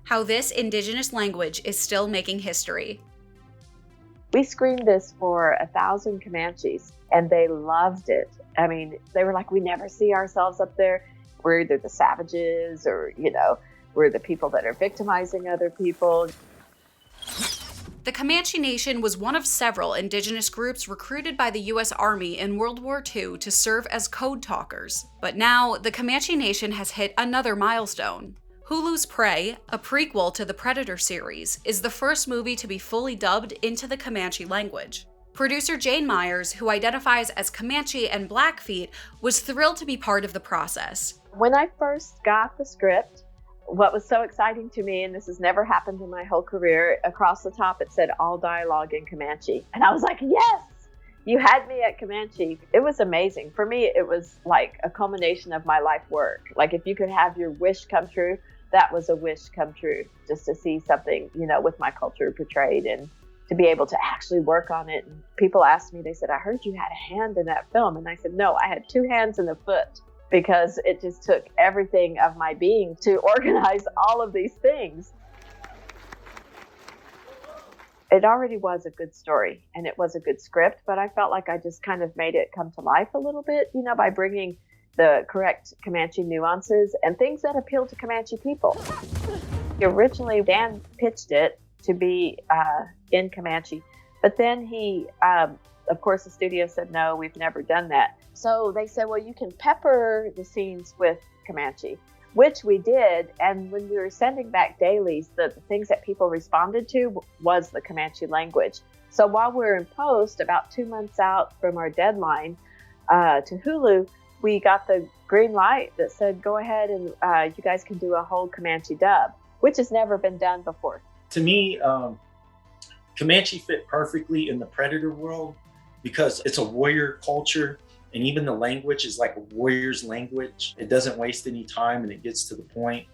how this Indigenous language is still making history. We screened this for 1,000 Comanches, and they loved it. I mean, they were like, we never see ourselves up there. We're either the savages or, we're the people that are victimizing other people. The Comanche Nation was one of several Indigenous groups recruited by the U.S. Army in World War II to serve as code talkers. But now, the Comanche Nation has hit another milestone. Hulu's Prey, a prequel to the Predator series, is the first movie to be fully dubbed into the Comanche language. Producer Jane Myers, who identifies as Comanche and Blackfeet, was thrilled to be part of the process. When I first got the script, what was so exciting to me, and this has never happened in my whole career, across the top it said all dialogue in Comanche. And I was like, yes, you had me at Comanche. It was amazing. For me, it was like a culmination of my life work. Like if you could have your wish come true, that was a wish come true, just to see something, with my culture portrayed and to be able to actually work on it. And people asked me, they said, I heard you had a hand in that film. And I said, no, I had 2 hands and a foot, because it just took everything of my being to organize all of these things. It already was a good story and it was a good script, but I felt like I just kind of made it come to life a little bit, by bringing the correct Comanche nuances and things that appeal to Comanche people. Originally, Dan pitched it to be in Comanche, but then he, of course, the studio said, no, we've never done that. So they said, well, you can pepper the scenes with Comanche, which we did. And when we were sending back dailies, the things that people responded to was the Comanche language. So while we were in post, about 2 months out from our deadline to Hulu, we got the green light that said, go ahead and you guys can do a whole Comanche dub, which has never been done before. To me, Comanche fit perfectly in the Predator world because it's a warrior culture, and even the language is like a warrior's language. It doesn't waste any time and it gets to the point.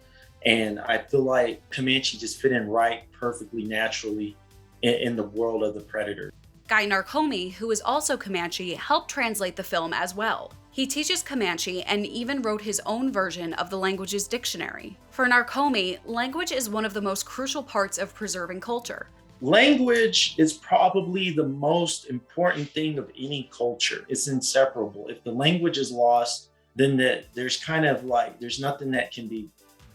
And I feel like Comanche just fit in right, perfectly, naturally in the world of the Predator. Guy Narcomi, who is also Comanche, helped translate the film as well. He teaches Comanche and even wrote his own version of the language's dictionary. For Narcomi, language is one of the most crucial parts of preserving culture. Language is probably the most important thing of any culture. It's inseparable. If the language is lost, then there's nothing that can be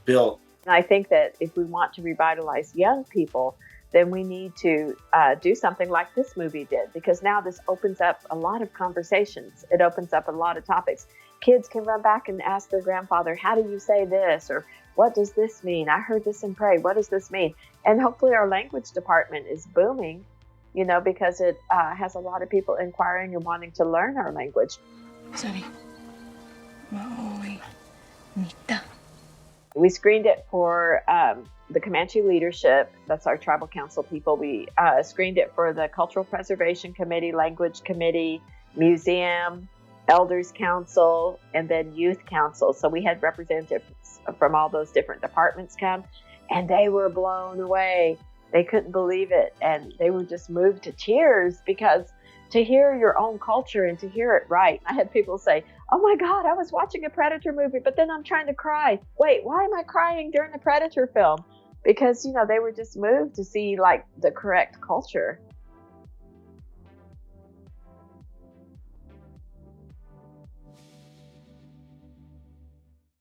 built. And I think that if we want to revitalize young people, then we need to do something like this movie did, because now this opens up a lot of conversations. It opens up a lot of topics. Kids can run back and ask their grandfather, how do you say this? Or what does this mean? I heard this in Prey. What does this mean? And hopefully our language department is booming, because it has a lot of people inquiring and wanting to learn our language. Sorry. We screened it for the Comanche leadership. That's our tribal council people. We screened it for the Cultural Preservation Committee, Language Committee, Museum, Elders Council, and then Youth Council. So we had representatives from all those different departments come, and they were blown away. They couldn't believe it, and they were just moved to tears, because to hear your own culture and to hear it right. I had people say, oh my God, I was watching a Predator movie, but then I'm trying to cry. Wait, why am I crying during the Predator film? Because, they were just moved to see like the correct culture.